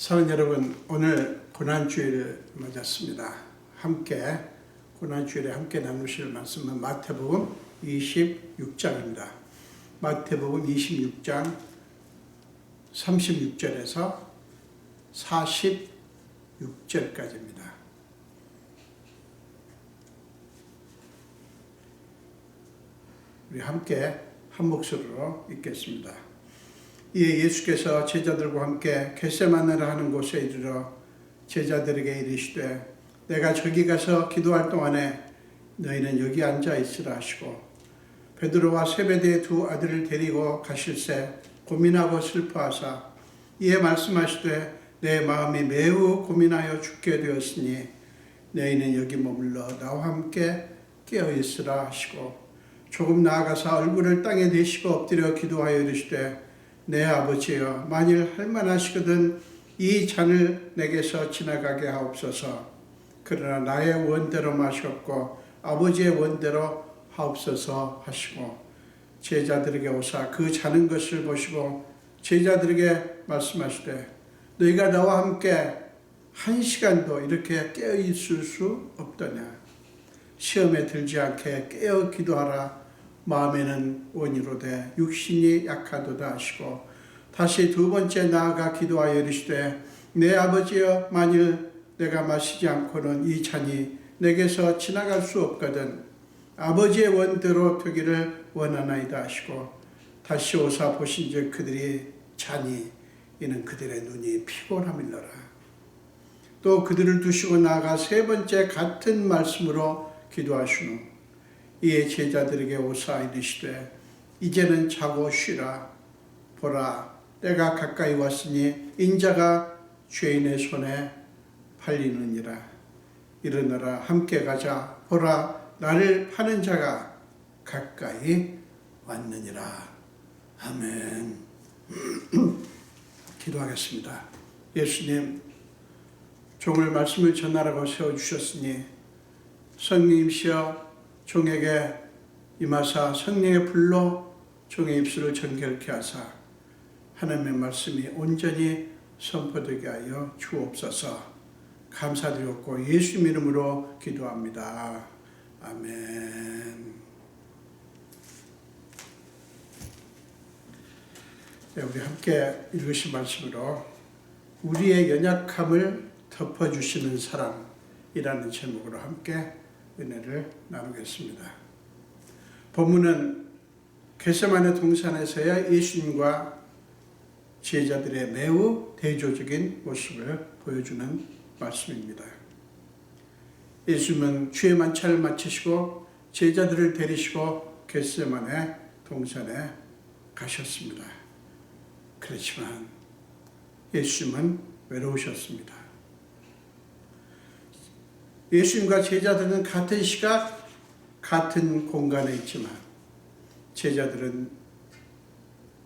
사랑하는 여러분, 오늘 고난주일을 맞았습니다. 함께 고난주일에 함께 나누실 말씀은 마태복음 26장입니다. 마태복음 26장 36절에서 46절까지입니다. 우리 함께 한 목소리로 읽겠습니다. 이에 예수께서 제자들과 함께 겟세마네라 하는 곳에 이르러 제자들에게 이르시되 내가 저기 가서 기도할 동안에 너희는 여기 앉아 있으라 하시고 베드로와 세베대의 두 아들을 데리고 가실새 고민하고 슬퍼하사 이에 말씀하시되 내 마음이 매우 고민하여 죽게 되었으니 너희는 여기 머물러 나와 함께 깨어 있으라 하시고 조금 나아가사 얼굴을 땅에 대시고 엎드려 기도하여 이르시되 내 아버지여 만일 할만하시거든 이 잔을 내게서 지나가게 하옵소서. 그러나 나의 원대로 마시옵고 아버지의 원대로 하옵소서 하시고 제자들에게 오사 그 자는 것을 보시고 제자들에게 말씀하시되 너희가 나와 함께 한 시간도 이렇게 깨어 있을 수 없더냐. 시험에 들지 않게 깨어 기도하라. 마음에는 원이로되 육신이 약하도다 하시고 다시 두 번째 나아가 기도하여 이르시되 내 아버지여 만일 내가 마시지 않고는 이 잔이 내게서 지나갈 수 없거든 아버지의 원대로 되기를 원하나이다 하시고 다시 오사 보신즉 그들이 자니 이는 그들의 눈이 피곤함이더라. 또 그들을 두시고 나아가 세 번째 같은 말씀으로 기도하시노 이에 제자들에게 오사 이르시되 이제는 자고 쉬라. 보라 때가 가까이 왔으니 인자가 죄인의 손에 팔리느니라. 일어나라 함께 가자. 보라 나를 파는 자가 가까이 왔느니라. 아멘. 기도하겠습니다. 예수님 종을 말씀을 전하라고 세워주셨으니 성령님이시여 종에게 임하사 성령의 불로 종의 입술을 정결케 하사 하나님의 말씀이 온전히 선포되게 하여 주옵소서. 감사드렸고 예수님 이름으로 기도합니다. 아멘. 네, 우리 함께 읽으신 말씀으로 우리의 연약함을 덮어주시는 사랑이라는 제목으로 함께 은혜를 나누겠습니다. 본문은 겟세마네 동산에서의 예수님과 제자들의 매우 대조적인 모습을 보여주는 말씀입니다. 예수님은 주의 만찬을 마치시고 제자들을 데리시고 겟세마네 동산에 가셨습니다. 그렇지만 예수님은 외로우셨습니다. 예수님과 제자들은 같은 시각, 같은 공간에 있지만 제자들은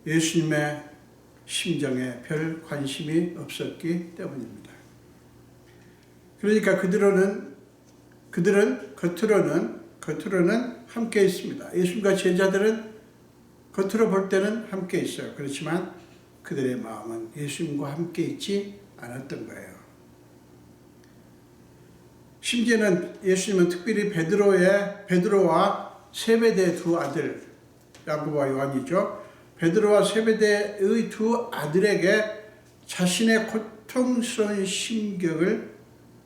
예수님의 심정에 별 관심이 없었기 때문입니다. 그러니까 그들은 겉으로는 함께 있습니다. 예수님과 제자들은 겉으로 볼 때는 함께 있어요. 그렇지만 그들의 마음은 예수님과 함께 있지 않았던 거예요. 심지어는 예수님은 특별히 베드로와 세베대의 두 아들 야고보와 요한이죠. 베드로와 세베대의 두 아들에게 자신의 고통스러운 심경을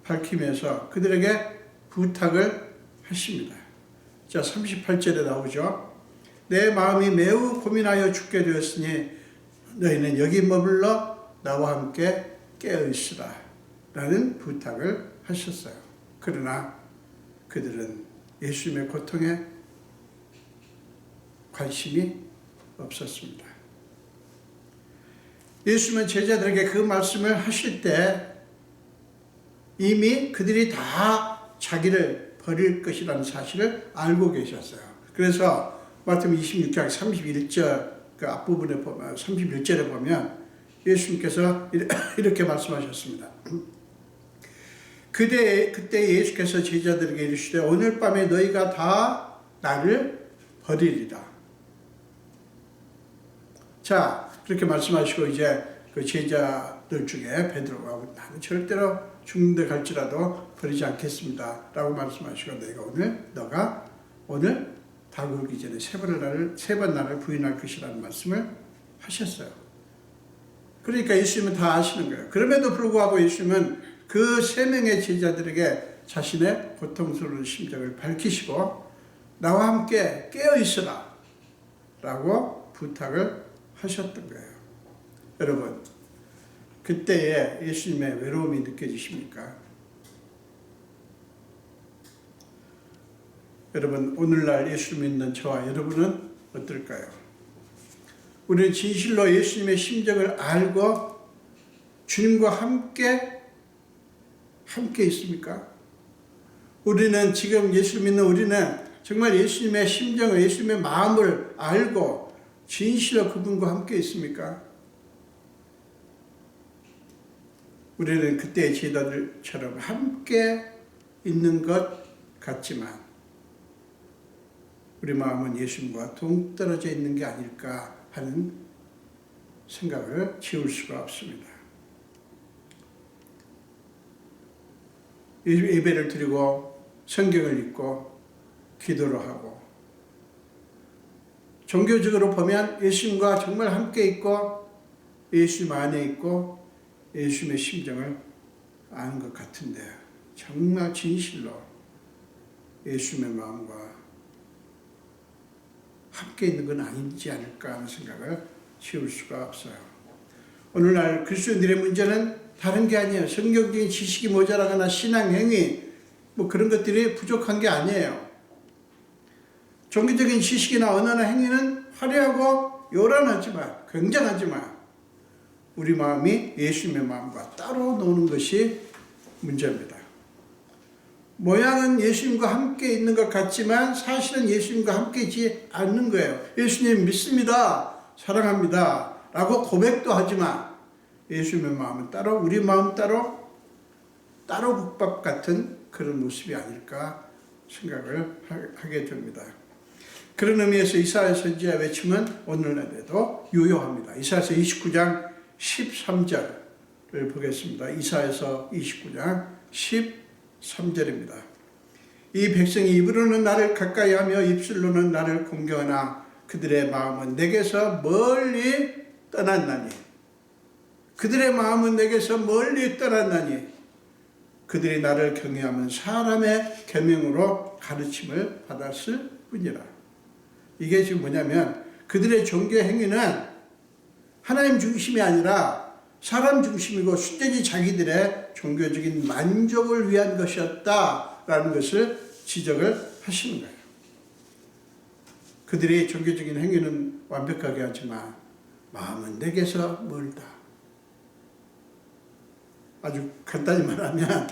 밝히면서 그들에게 부탁을 하십니다. 자, 38절에 나오죠. 내 마음이 매우 고민하여 죽게 되었으니 너희는 여기 머물러 나와 함께 깨어 있으라 라는 부탁을 하셨어요. 그러나 그들은 예수님의 고통에 관심이 없었습니다. 예수님은 제자들에게 그 말씀을 하실 때 이미 그들이 다 자기를 버릴 것이라는 사실을 알고 계셨어요. 그래서 마태복음 26장 31절 그 앞부분에 보면 31절에 보면 예수님께서 이렇게 말씀하셨습니다. 그때 예수께서 제자들에게 이르시되 오늘 밤에 너희가 다 나를 버리리라. 자, 그렇게 말씀하시고 이제 그 제자 들 중에 베드로가 나는 절대로 죽는 데 갈지라도 버리지 않겠습니다 라고 말씀하시고 너가 오늘 닭 울기 전에 세 번 나를 부인할 것이라는 말씀을 하셨어요. 그러니까 예수님은 다 아시는 거예요. 그럼에도 불구하고 예수님은 그 세 명의 제자들에게 자신의 고통스러운 심정을 밝히시고 나와 함께 깨어 있으라 라고 부탁을 하셨던 거예요. 여러분, 그때에 예수님의 외로움이 느껴지십니까? 여러분, 오늘날 예수를 믿는 저와 여러분은 어떨까요? 우리는 진실로 예수님의 심정을 알고 주님과 함께 있습니까? 우리는 지금 예수를 믿는 우리는 정말 예수님의 심정을, 예수님의 마음을 알고 진실로 그분과 함께 있습니까? 우리는 그때의 제자들처럼 함께 있는 것 같지만 우리 마음은 예수님과 동떨어져 있는 게 아닐까 하는 생각을 지울 수가 없습니다. 예배를 드리고 성경을 읽고 기도를 하고 종교적으로 보면 예수님과 정말 함께 있고 예수님 안에 있고 예수님의 심정을 아는 것 같은데 정말 진실로 예수님의 마음과 함께 있는 건 아니지 않을까 하는 생각을 지울 수가 없어요. 오늘날 그리스도인들의 문제는 다른 게 아니에요. 성경적인 지식이 모자라거나 신앙 행위 뭐 그런 것들이 부족한 게 아니에요. 종교적인 지식이나 언어나 행위는 화려하고 요란하지만 굉장하지만 우리 마음이 예수님의 마음과 따로 노는 것이 문제입니다. 모양은 예수님과 함께 있는 것 같지만 사실은 예수님과 함께 있지 않는 거예요. 예수님 믿습니다, 사랑합니다 라고 고백도 하지만 예수님의 마음은 따로, 우리 마음 따로 국밥 같은 그런 모습이 아닐까 생각을 하게 됩니다. 그런 의미에서 이사야 선지자 외침은 오늘날에도 유효합니다. 이사야서 29장 13절을 보겠습니다. 이사야서 29장 13절입니다. 이 백성이 입으로는 나를 가까이 하며 입술로는 나를 공경하나 그들의 마음은 내게서 멀리 떠났나니 그들의 마음은 내게서 멀리 떠났나니 그들이 나를 경외하면 사람의 계명으로 가르침을 받았을 뿐이라. 이게 지금 뭐냐면 그들의 종교 행위는 하나님 중심이 아니라 사람 중심이고 순전히 자기들의 종교적인 만족을 위한 것이었다라는 것을 지적을 하시는 거예요. 그들의 종교적인 행위는 완벽하게 하지만 마음은 내게서 멀다. 아주 간단히 말하면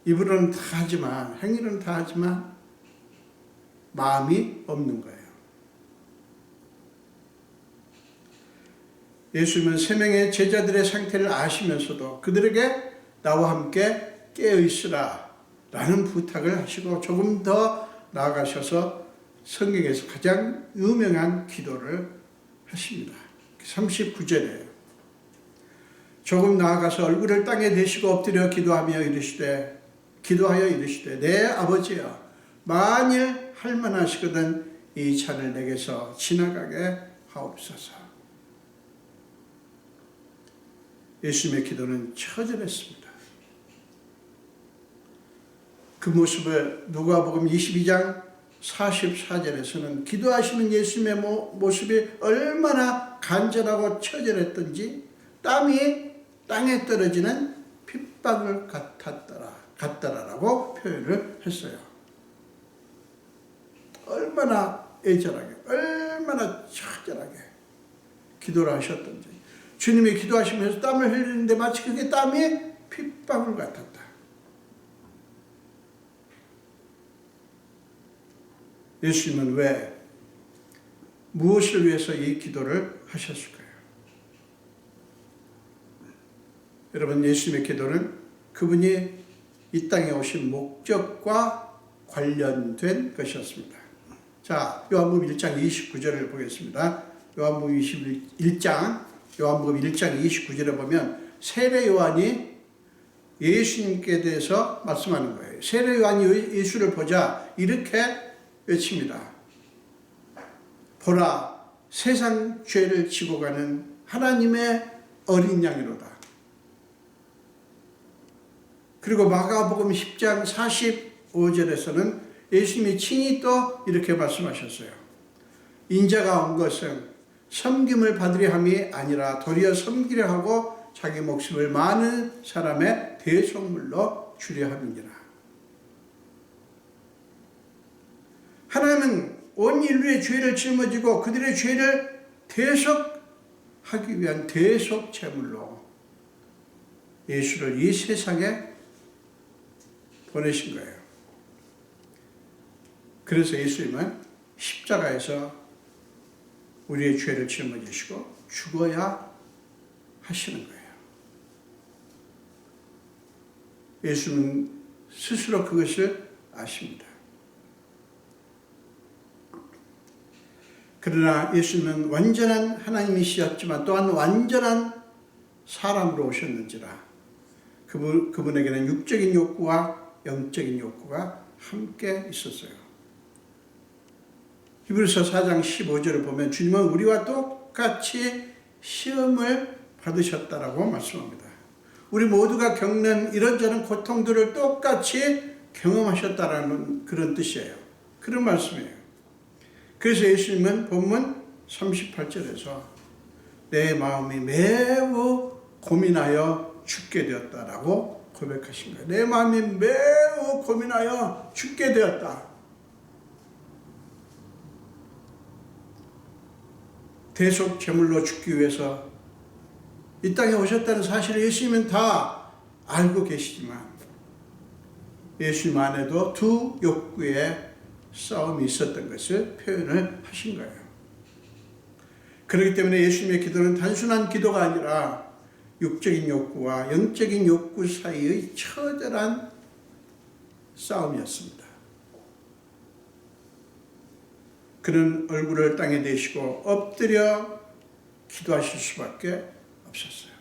입으로는 다 하지만 행위로는 다 하지만 마음이 없는 거예요. 예수님은 세 명의 제자들의 상태를 아시면서도 그들에게 나와 함께 깨어있으라 라는 부탁을 하시고 조금 더 나아가셔서 성경에서 가장 유명한 기도를 하십니다. 39절이에요. 조금 나아가서 얼굴을 땅에 대시고 엎드려 기도하여 이르시되 내 아버지여 만일 할만하시거든 이 잔을 내게서 지나가게 하옵소서. 예수님의 기도는 처절했습니다. 그 모습을 누가복음 22장 44절에서는 기도하시는 예수님의 모습이 얼마나 간절하고 처절했던지 땀이 땅에 떨어지는 핏방울 같더라라고 표현을 했어요. 얼마나 애절하게, 얼마나 처절하게 기도를 하셨던지. 주님이 기도하시면서 땀을 흘리는데 마치 그게 땀이 핏방울 같았다. 예수님은 왜, 무엇을 위해서 이 기도를 하셨을까요? 여러분, 예수님의 기도는 그분이 이 땅에 오신 목적과 관련된 것이었습니다. 자, 요한복음 1장 29절을 보겠습니다. 요한복음 21장 요한복음 1장 29절에 보면 세례 요한이 예수님께 대해서 말씀하는 거예요. 세례 요한이 예수를 보자 이렇게 외칩니다. 보라, 세상 죄를 지고 가는 하나님의 어린 양이로다. 그리고 마가복음 10장 45절에서는 예수님이 친히 또 이렇게 말씀하셨어요. 인자가 온 것은 섬김을 받으려 함이 아니라 도리어 섬기려 하고 자기 목숨을 많은 사람의 대속물로 주려 함이니라. 하나님은 온 인류의 죄를 짊어지고 그들의 죄를 대속하기 위한 대속 제물로 예수를 이 세상에 보내신 거예요. 그래서 예수님은 십자가에서 우리의 죄를 짊어지시고 죽어야 하시는 거예요. 예수님은 스스로 그것을 아십니다. 그러나 예수님은 완전한 하나님이시었지만 또한 완전한 사람으로 오셨는지라 그분에게는 육적인 욕구와 영적인 욕구가 함께 있었어요. 히브리서 4장 15절을 보면 주님은 우리와 똑같이 시험을 받으셨다라고 말씀합니다. 우리 모두가 겪는 이런저런 고통들을 똑같이 경험하셨다라는 그런 뜻이에요. 그런 말씀이에요. 그래서 예수님은 본문 38절에서 내 마음이 매우 고민하여 죽게 되었다라고 고백하신 거예요. 내 마음이 매우 고민하여 죽게 되었다. 대속 제물로 죽기 위해서 이 땅에 오셨다는 사실을 예수님은 다 알고 계시지만 예수님 안에도 두 욕구의 싸움이 있었던 것을 표현을 하신 거예요. 그렇기 때문에 예수님의 기도는 단순한 기도가 아니라 육적인 욕구와 영적인 욕구 사이의 처절한 싸움이었습니다. 그는 얼굴을 땅에 대시고 엎드려 기도하실 수밖에 없었어요.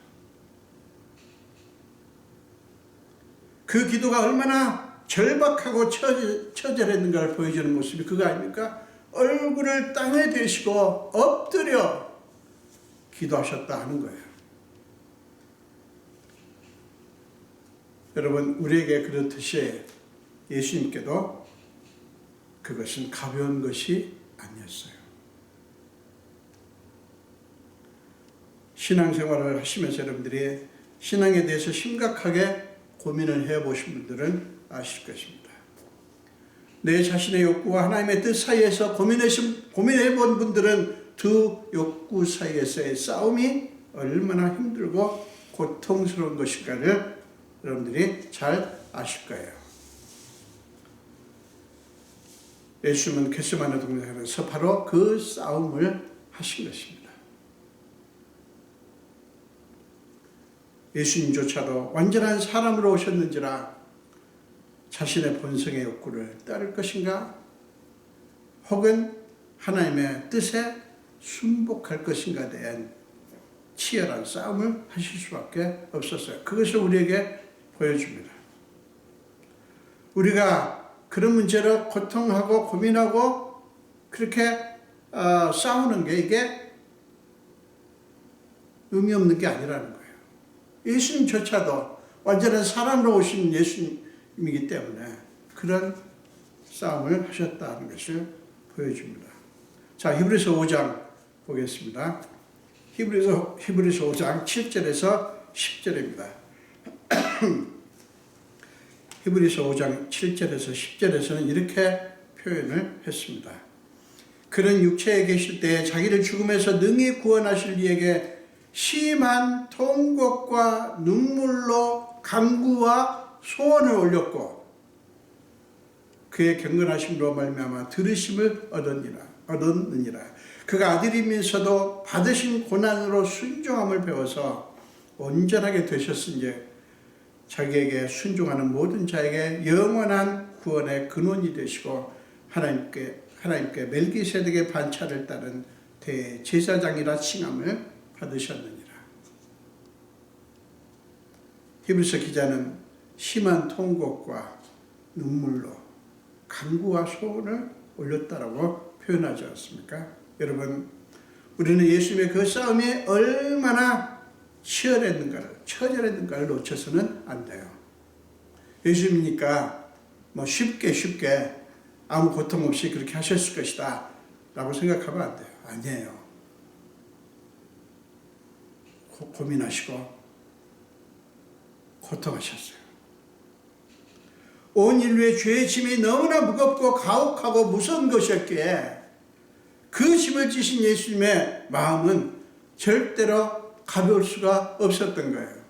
그 기도가 얼마나 절박하고 처절했는가를 보여주는 모습이 그거 아닙니까? 얼굴을 땅에 대시고 엎드려 기도하셨다 하는 거예요. 여러분, 우리에게 그렇듯이 예수님께도 그것은 가벼운 것이 아니었어요. 신앙생활을 하시면서 여러분들이 신앙에 대해서 심각하게 고민을 해보신 분들은 아실 것입니다. 내 자신의 욕구와 하나님의 뜻 사이에서 고민해본 분들은 두 욕구 사이에서의 싸움이 얼마나 힘들고 고통스러운 것인가를 여러분들이 잘 아실 거예요. 예수님은 겟세마네 동산에서 바로 그 싸움을 하신 것입니다. 예수님조차도 완전한 사람으로 오셨는지라 자신의 본성의 욕구를 따를 것인가? 혹은 하나님의 뜻에 순복할 것인가에 대한 치열한 싸움을 하실 수밖에 없었어요. 그것을 우리에게 보여줍니다. 우리가 그런 문제로 고통하고 고민하고 그렇게 싸우는 게 이게 의미 없는 게 아니라는 거예요. 예수님조차도 완전한 사람으로 오신 예수님이기 때문에 그런 싸움을 하셨다는 것을 보여줍니다. 자, 히브리서 5장 보겠습니다. 히브리서 5장 7절에서 10절입니다. 히브리서 5장 7절에서 10절에서는 이렇게 표현을 했습니다. 그는 육체에 계실 때 자기를 죽음에서 능히 구원하실 이에게 심한 통곡과 눈물로 간구와 소원을 올렸고 그의 경건하심으로 말미암아 들으심을 얻었느니라. 그가 아들이면서도 받으신 고난으로 순종함을 배워서 온전하게 되셨은즉 자기에게 순종하는 모든 자에게 영원한 구원의 근원이 되시고 하나님께 멜기세덱의 반차를 따른 대제사장이라 칭함을 받으셨느니라. 히브리서 기자는 심한 통곡과 눈물로 간구와 소원을 올렸다라고 표현하지 않습니까? 여러분, 우리는 예수님의 그 싸움이 얼마나 처절했는가를 놓쳐서는 안 돼요. 예수님이니까 뭐 쉽게 아무 고통 없이 그렇게 하셨을 것이다 라고 생각하면 안 돼요. 아니에요. 고민하시고 고통하셨어요. 온 인류의 죄의 짐이 너무나 무겁고 가혹하고 무서운 것이었기에 그 짐을 지신 예수님의 마음은 절대로 가벼울 수가 없었던 거예요.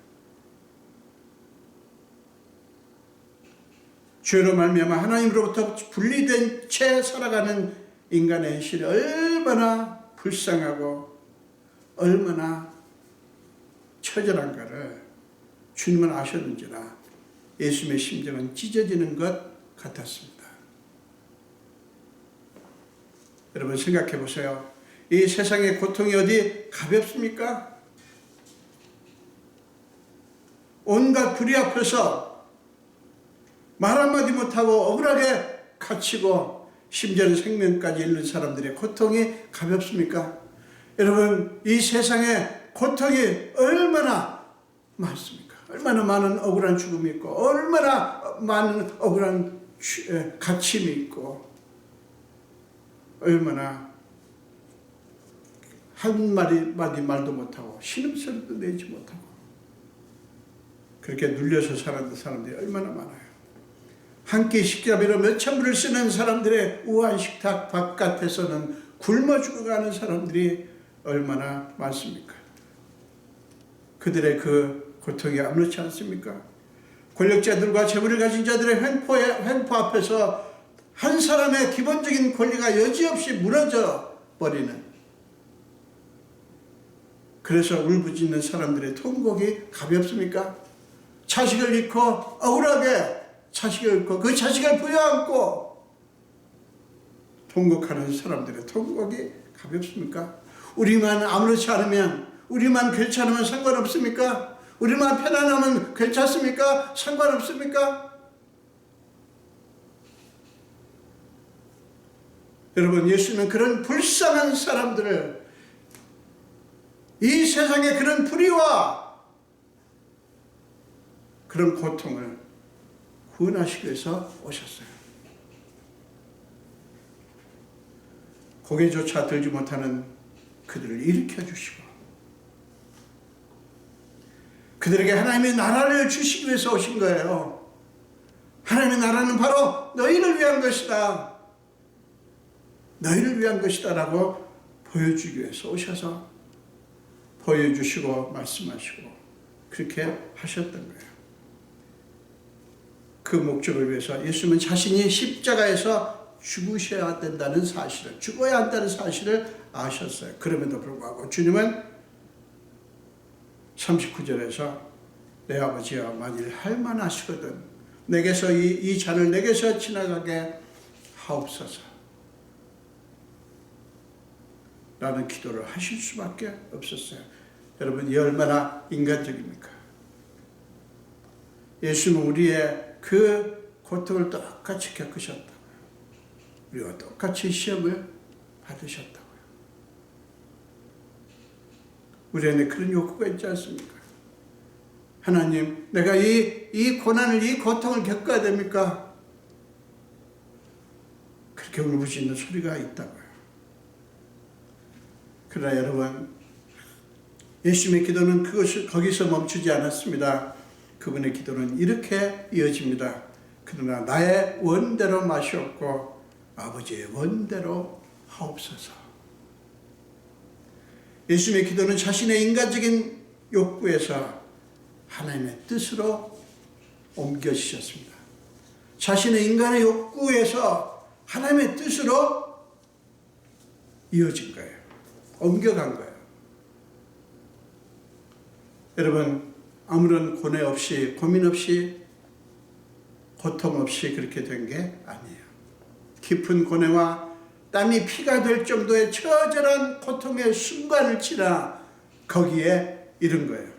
죄로 말미암아 하나님으로부터 분리된 채 살아가는 인간의 현실이 얼마나 불쌍하고 얼마나 처절한가를 주님은 아셨는지라 예수님의 심정은 찢어지는 것 같았습니다. 여러분 생각해 보세요. 이 세상의 고통이 어디 가볍습니까? 온갖 불이 앞에서 말 한마디 못하고 억울하게 갇히고 심지어는 생명까지 잃는 사람들의 고통이 가볍습니까? 여러분, 이 세상에 고통이 얼마나 많습니까? 얼마나 많은 억울한 죽음이 있고 얼마나 많은 억울한 갇힘이 있고 얼마나 한마디 말도 못하고 신음소리도 내지 못하고 그렇게 눌려서 살았던 사람들이 얼마나 많아요. 한 끼 식사비로 몇천 불을 쓰는 사람들의 우아한 식탁 바깥에서는 굶어 죽어가는 사람들이 얼마나 많습니까? 그들의 그 고통이 아무렇지 않습니까? 권력자들과 재물을 가진 자들의 횡포 앞에서 한 사람의 기본적인 권리가 여지없이 무너져 버리는, 그래서 울부짖는 사람들의 통곡이 가볍습니까? 자식을 잃고 억울하게 자식을 잃고 그 자식을 부여안고 통곡하는 사람들의 통곡이 가볍습니까? 우리만 아무렇지 않으면, 우리만 괜찮으면 상관없습니까? 우리만 편안하면 괜찮습니까? 상관없습니까? 여러분, 예수님은 그런 불쌍한 사람들을, 이 세상의 그런 불의와 그런 고통을 구원하시기 위해서 오셨어요. 고개조차 들지 못하는 그들을 일으켜 주시고 그들에게 하나님의 나라를 주시기 위해서 오신 거예요. 하나님의 나라는 바로 너희를 위한 것이다. 너희를 위한 것이다 라고 보여주기 위해서 오셔서 보여주시고 말씀하시고 그렇게 하셨던 거예요. 그 목적을 위해서 예수님은 자신이 십자가에서 죽으셔야 된다는 사실을, 죽어야 한다는 사실을 아셨어요. 그럼에도 불구하고 주님은 39절에서 내 아버지여 만일 할만하시거든 내게서 이 잔을 내게서 지나가게 하옵소서 라는 기도를 하실 수밖에 없었어요. 여러분, 이 얼마나 인간적입니까? 예수님은 우리의 그 고통을 똑같이 겪으셨다고요. 우리와 똑같이 시험을 받으셨다고요. 우리 안에 그런 욕구가 있지 않습니까? 하나님, 내가 이 고난을, 이 고통을 겪어야 됩니까? 그렇게 울부짖는 소리가 있다고요. 그러나 여러분, 예수님의 기도는 거기서 멈추지 않았습니다. 그분의 기도는 이렇게 이어집니다. 그러나 나의 원대로 마시옵고 아버지의 원대로 하옵소서. 예수님의 기도는 자신의 인간적인 욕구에서 하나님의 뜻으로 옮겨지셨습니다. 자신의 인간의 욕구에서 하나님의 뜻으로 이어진 거예요. 옮겨간 거예요. 여러분, 아무런 고뇌 없이, 고민 없이, 고통 없이 그렇게 된 게 아니에요. 깊은 고뇌와 땀이 피가 될 정도의 처절한 고통의 순간을 지나 거기에 이른 거예요.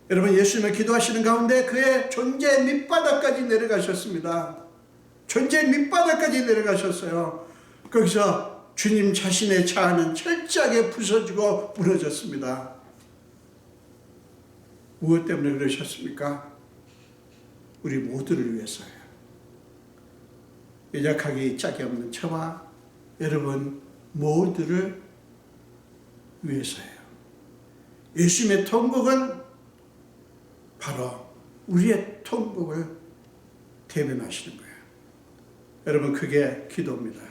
여러분, 예수님을 기도하시는 가운데 그의 존재의 밑바닥까지 내려가셨습니다. 존재의 밑바닥까지 내려가셨어요. 거기서 주님 자신의 자아는 철저하게 부서지고 무너졌습니다. 무엇 때문에 그러셨습니까? 우리 모두를 위해서요. 연약하기 짝이 없는 저와 여러분 모두를 위해서예요. 예수님의 통곡은 바로 우리의 통곡을 대변하시는 거예요. 여러분, 그게 기도입니다.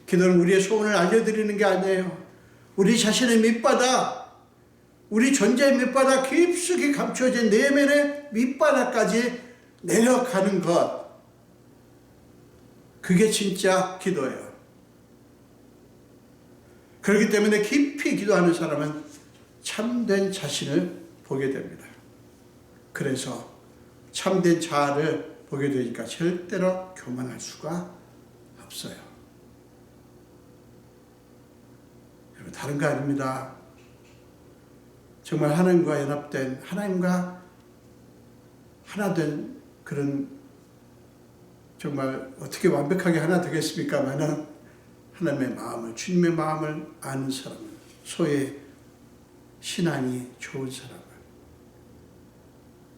기도는 우리의 소원을 알려드리는 게 아니에요. 우리 자신의 밑바닥, 우리 존재의 밑바닥, 깊숙이 감추어진 내면의 밑바닥까지 내려가는 것, 그게 진짜 기도예요. 그렇기 때문에 깊이 기도하는 사람은 참된 자신을 보게 됩니다. 그래서 참된 자아를 보게 되니까 절대로 교만할 수가 없어요. 여러분, 다른 거 아닙니다. 정말 하나님과 연합된, 하나님과 하나 된 그런, 정말 어떻게 완벽하게 하나 되겠습니까마는 하나님의 마음을, 주님의 마음을 아는 사람은, 소위 신앙이 좋은 사람은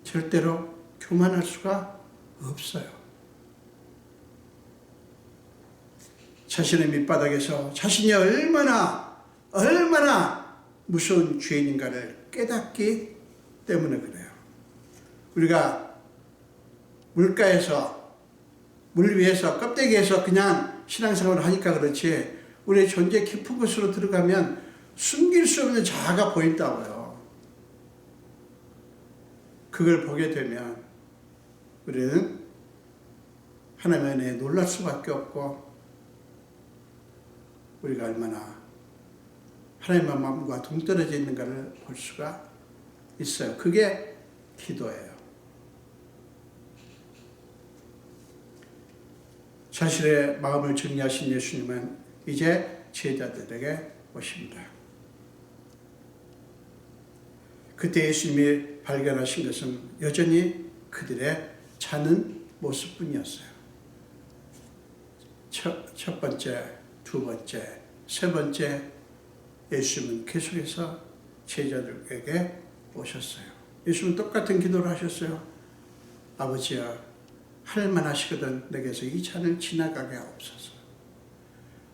절대로 교만할 수가 없어요. 자신의 밑바닥에서 자신이 얼마나 무서운 죄인인가를 깨닫기 때문에 그래요. 우리가 물가에서, 물 위에서, 껍데기에서 그냥 신앙생활을 하니까 그렇지, 우리의 존재 깊은 곳으로 들어가면 숨길 수 없는 자아가 보인다고요. 그걸 보게 되면 우리는 하나님의 은혜에 놀랄 수밖에 없고, 우리가 얼마나 하나님의 마음과 동떨어져 있는가를 볼 수가 있어요. 그게 기도예요. 자신의 마음을 정리하신 예수님은 이제 제자들에게 오십니다. 그때 예수님이 발견하신 것은 여전히 그들의 자는 모습뿐이었어요. 첫 번째, 두 번째, 세 번째, 예수님은 계속해서 제자들에게 오셨어요. 예수님은 똑같은 기도를 하셨어요. 아버지야, 할 만하시거든 내게서 이 잔을 지나가게 하옵소서.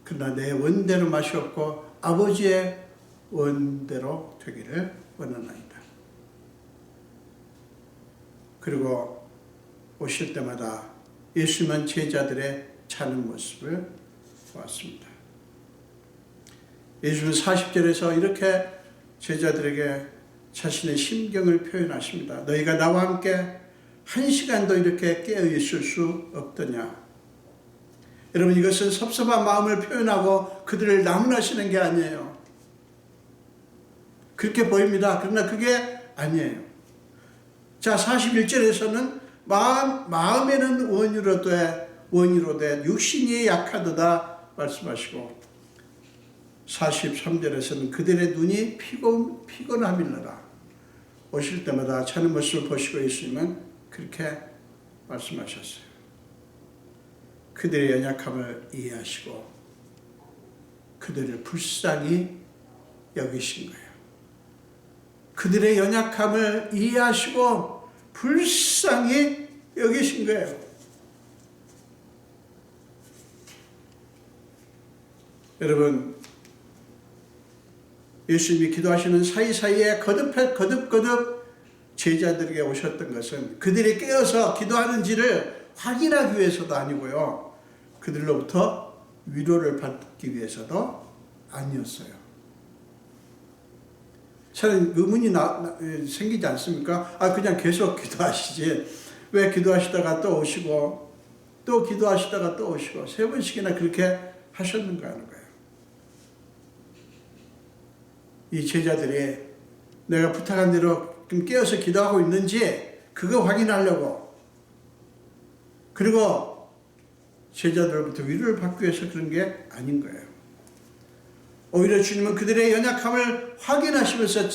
그러나 내 원대로 마시옵고 아버지의 원대로 되기를 원하나이다. 그리고 오실 때마다 예수님은 제자들의 자는 모습을 보았습니다. 예수님은 40절에서 이렇게 제자들에게 자신의 심경을 표현하십니다. 너희가 나와 함께 한 시간도 이렇게 깨어있을 수 없더냐. 여러분, 이것은 섭섭한 마음을 표현하고 그들을 나무라시는 게 아니에요. 그렇게 보입니다. 그러나 그게 아니에요. 자, 41절에서는 마음에는 원이로 돼 육신이 약하도다 말씀하시고, 43절에서는 그들의 눈이 피곤함이라. 오실 때마다 자는 모습을 보시고 예수님은 그렇게 말씀하셨어요. 그들의 연약함을 이해하시고 그들을 불쌍히 여기신 거예요. 그들의 연약함을 이해하시고 불쌍히 여기신 거예요. 여러분, 예수님이 기도하시는 사이사이에 거듭 제자들에게 오셨던 것은 그들이 깨어서 기도하는지를 확인하기 위해서도 아니고요, 그들로부터 위로를 받기 위해서도 아니었어요. 저는 의문이 생기지 않습니까? 그냥 계속 기도하시지 왜 기도하시다가 또 오시고 또 기도하시다가 또 오시고 세 번씩이나 그렇게 하셨는가 하는 거예요. 이 제자들이 내가 부탁한 대로 깨어서 기도하고 있는지 그거 확인하려고, 그리고 제자들로부터 위로를 받기 위해서 그런 게 아닌 거예요. 오히려 주님은 그들의 연약함을 확인하시면서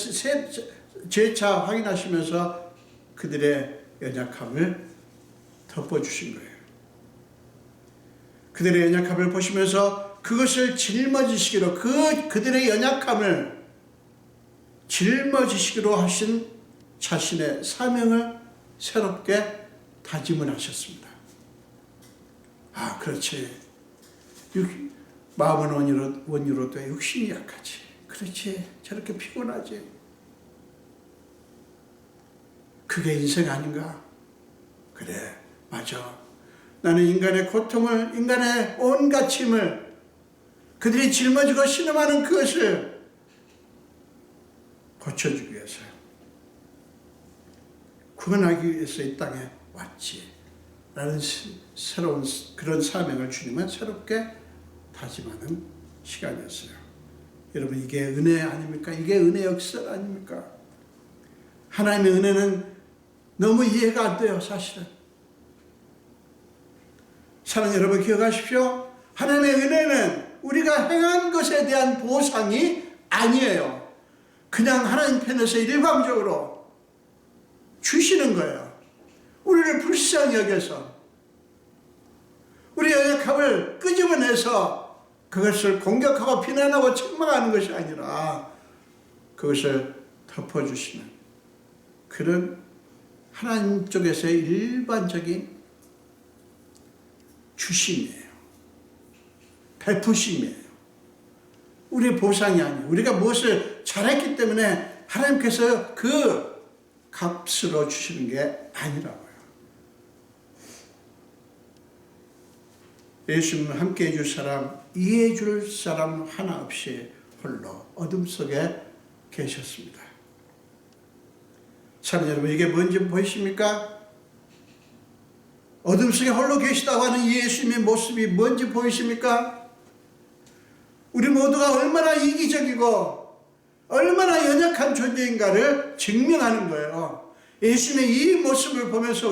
재차 확인하시면서 그들의 연약함을 덮어주신 거예요. 그들의 연약함을 보시면서 그것을 짊어지시기로 그들의 연약함을 짊어지시기로 하신 자신의 사명을 새롭게 다짐을 하셨습니다. 아, 그렇지. 마음은 원유로도 육신이 약하지. 그렇지. 저렇게 피곤하지. 그게 인생 아닌가? 그래, 맞아. 나는 인간의 고통을, 인간의 온갖 짐을 그들이 짊어지고 신음하는 그것을 고쳐주기 위해서, 구원하기 위해서 이 땅에 왔지. 라는 새로운 그런 사명을 주님은 새롭게 다짐하는 시간이었어요. 여러분, 이게 은혜 아닙니까? 이게 은혜 역사 아닙니까? 하나님의 은혜는 너무 이해가 안 돼요, 사실은. 사랑하는 여러분, 기억하십시오. 하나님의 은혜는 우리가 행한 것에 대한 보상이 아니에요. 그냥 하나님 편에서 일방적으로 주시는 거예요. 우리를 불쌍히 여겨서, 우리의 연약함을 끄집어내서 그것을 공격하고 비난하고 책망하는 것이 아니라 그것을 덮어주시는 그런 하나님 쪽에서의 일반적인 주심이에요. 베푸심이에요. 우리의 보상이 아니에요. 우리가 무엇을 잘했기 때문에 하나님께서 그 값으로 주시는 게 아니라고요. 예수님은 함께 해줄 사람, 이해해 줄 사람 하나 없이 홀로 어둠 속에 계셨습니다. 사랑하는 여러분, 이게 뭔지 보이십니까? 어둠 속에 홀로 계시다고 하는 예수님의 모습이 뭔지 보이십니까? 우리 모두가 얼마나 이기적이고 얼마나 연약한 존재인가를 증명하는 거예요. 예수님의 이 모습을 보면서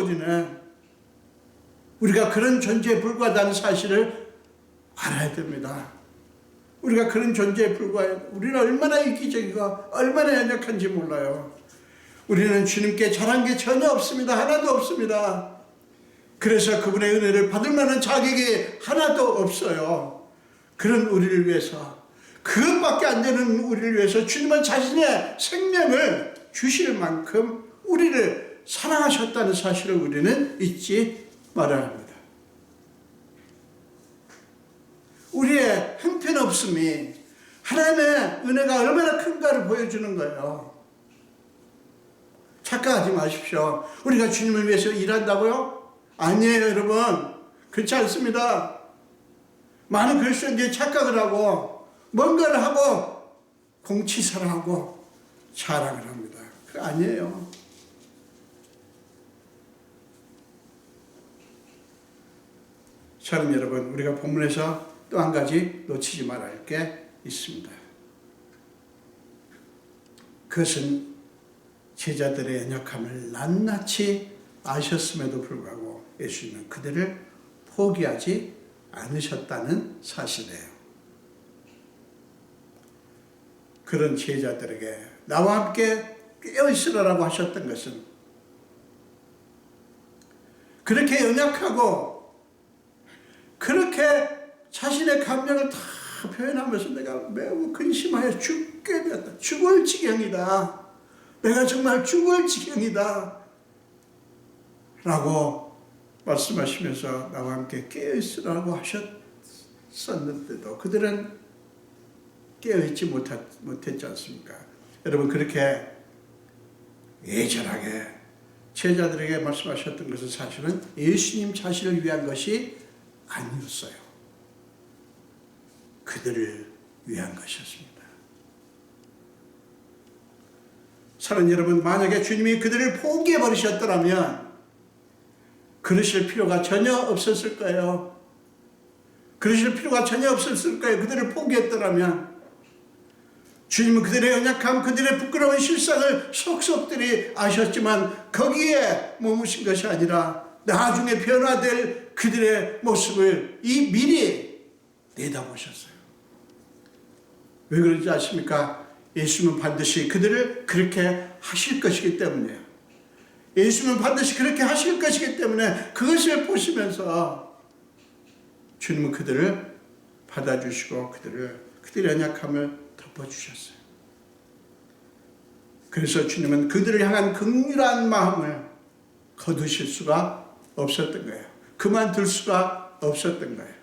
우리가 그런 존재에 불과하다는 사실을 알아야 됩니다. 우리가 그런 존재에 불과해요. 우리는 얼마나 이기적이고 얼마나 연약한지 몰라요. 우리는 주님께 잘한 게 전혀 없습니다. 하나도 없습니다. 그래서 그분의 은혜를 받을 만한 자격이 하나도 없어요. 그런 우리를 위해서, 그것밖에 안 되는 우리를 위해서 주님은 자신의 생명을 주실 만큼 우리를 사랑하셨다는 사실을 우리는 잊지 말아야 합니다. 우리의 형편없음이 하나님의 은혜가 얼마나 큰가를 보여주는 거예요. 착각하지 마십시오. 우리가 주님을 위해서 일한다고요? 아니에요, 여러분. 그렇지 않습니다. 많은 그리스도인들이 착각을 하고 뭔가를 하고 공치사를 하고 자랑을 합니다. 그거 아니에요. 사랑하는 여러분, 우리가 본문에서 또 한 가지 놓치지 말아야 할 게 있습니다. 그것은 제자들의 연약함을 낱낱이 아셨음에도 불구하고 예수님은 그들을 포기하지 않으셨다는 사실이에요. 그런 제자들에게 나와 함께 깨어있으라고 하셨던 것은 그렇게 연약하고 그렇게 자신의 감정을 다 표현하면서 내가 매우 근심하여 죽게 되었다. 죽을 지경이다. 내가 정말 죽을 지경이다. 라고 말씀하시면서 나와 함께 깨어있으라고 하셨었는데도 그들은 깨어있지 못했지 않습니까? 여러분, 그렇게 예절하게 제자들에게 말씀하셨던 것은 사실은 예수님 자신을 위한 것이 아니었어요. 그들을 위한 것이었습니다. 사랑하는 여러분, 만약에 주님이 그들을 포기해버리셨더라면 그러실 필요가 전혀 없었을 거예요. 그러실 필요가 전혀 없었을 거예요. 그들을 포기했더라면. 주님은 그들의 연약함, 그들의 부끄러운 실상을 속속들이 아셨지만 거기에 머무신 것이 아니라 나중에 변화될 그들의 모습을 미리 내다보셨어요. 왜 그런지 아십니까? 예수님은 반드시 그들을 그렇게 하실 것이기 때문이에요. 예수님은 반드시 그렇게 하실 것이기 때문에 그것을 보시면서 주님은 그들을 받아주시고 그들의 연약함을 덮어주셨어요. 그래서 주님은 그들을 향한 긍휼한 마음을 거두실 수가 없었던 거예요. 그만둘 수가 없었던 거예요.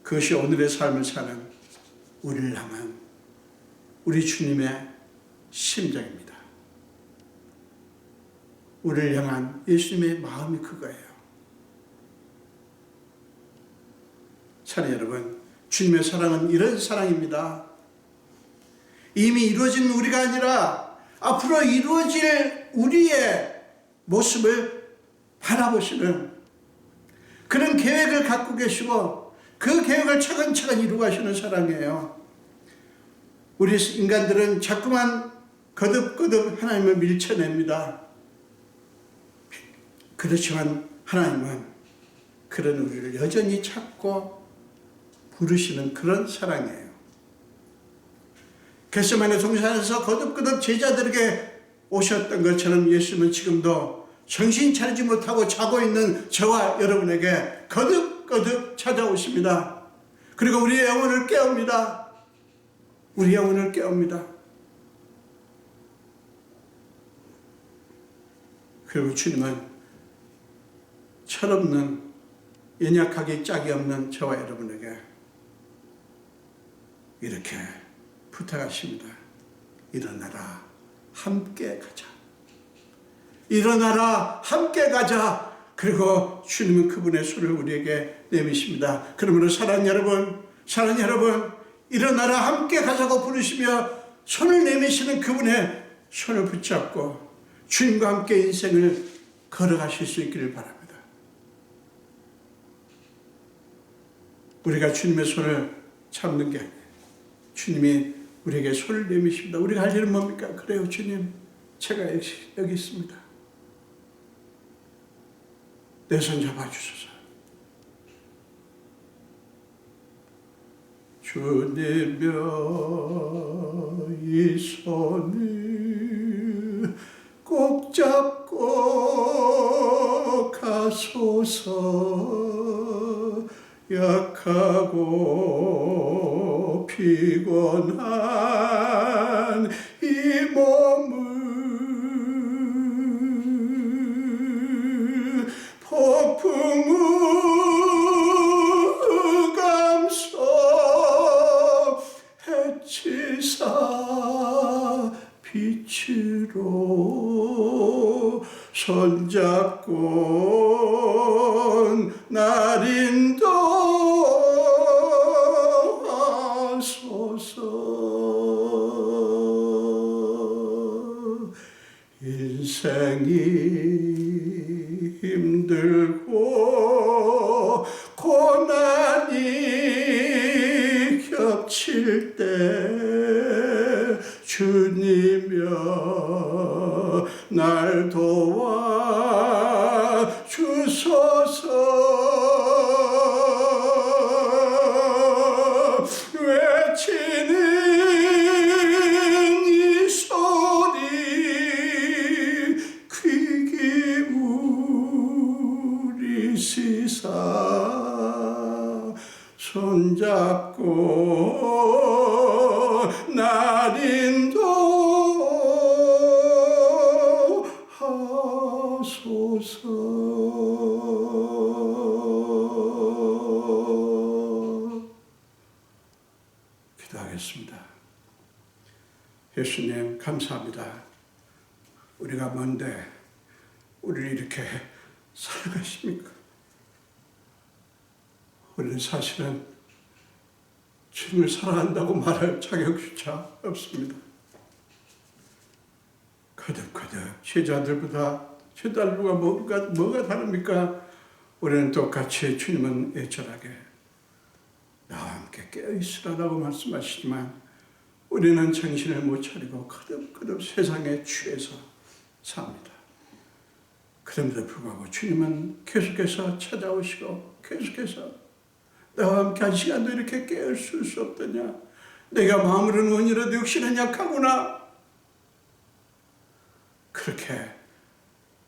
그것이 오늘의 삶을 사는 우리를 향한 우리 주님의 심정입니다. 우리를 향한 예수님의 마음이 그거예요. 사랑하는 여러분, 주님의 사랑은 이런 사랑입니다. 이미 이루어진 우리가 아니라 앞으로 이루어질 우리의 모습을 바라보시는 그런 계획을 갖고 계시고 그 계획을 차근차근 이루가시는 사랑이에요. 우리 인간들은 자꾸만 거듭거듭 하나님을 밀쳐냅니다. 그렇지만 하나님은 그런 우리를 여전히 찾고 부르시는 그런 사랑이에요. 겟세마네 동산에서 거듭거듭 제자들에게 오셨던 것처럼 예수님은 지금도 정신 차리지 못하고 자고 있는 저와 여러분에게 거듭거듭 찾아오십니다. 그리고 우리의 영혼을 깨웁니다. 우리 영혼을 깨웁니다. 그리고 주님은 철없는 연약하기 짝이 없는 저와 여러분에게 이렇게 부탁하십니다. 일어나라, 함께 가자. 일어나라, 함께 가자. 그리고 주님은 그분의 손을 우리에게 내미십니다. 그러므로 사랑하는 여러분, 일어나라, 함께 가자고 부르시며 손을 내미시는 그분의 손을 붙잡고 주님과 함께 인생을 걸어가실 수 있기를 바랍니다. 우리가 주님의 손을 잡는 게 아니에요. 주님이 우리에게 손을 내미십니다. 우리가 할 일은 뭡니까? 그래요, 주님, 제가 여기 있습니다. 내 손 잡아주소서. 주님의 이 손을 꼭 잡고 가소서. 약하고 피곤한 이 몸을 폭풍우 감소 해치사 빛으로 손잡고 날 인도하소서. 인생이 힘들고 고난이 겹칠 때 주님여 날 도와 주소서. 외치는 이 소리 귀 기울이시사 손잡고 날 인도하소서. 기도하겠습니다. 예수님, 감사합니다. 우리가 뭔데 우리를 이렇게 사랑하십니까? 우리는 사실은 주님을 사랑한다고 말할 자격조차 없습니다. 거듭거듭 제자들보다 뭐가 다릅니까? 우리는 똑같이 주님은 애절하게 나와 함께 깨어있으라고 말씀하시지만 우리는 정신을 못 차리고 거듭거듭 세상에 취해서 삽니다. 그럼에도 불구하고 주님은 계속해서 찾아오시고 계속해서 나와 함께 한 시간도 이렇게 깨울 수 없더냐. 내가 마음으로는 원이라도 역시는 약하구나. 그렇게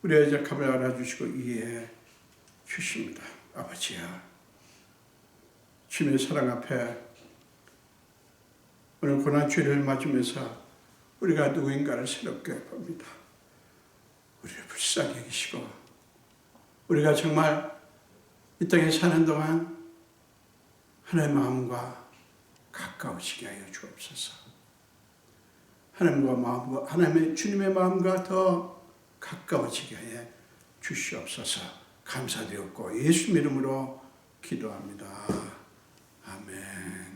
우리의 약함을 알아주시고 이해해 주십니다. 아버지야, 주님의 사랑 앞에 오늘 고난주일을 맞으면서 우리가 누구인가를 새롭게 봅니다. 우리를 불쌍히 여기시고 우리가 정말 이 땅에 사는 동안 하나님의 마음과 가까워지게 하여 주옵소서. 하나님의 주님의 마음과 더 가까워지게 해 주시옵소서. 감사드렸고 예수 이름으로 기도합니다. 아멘.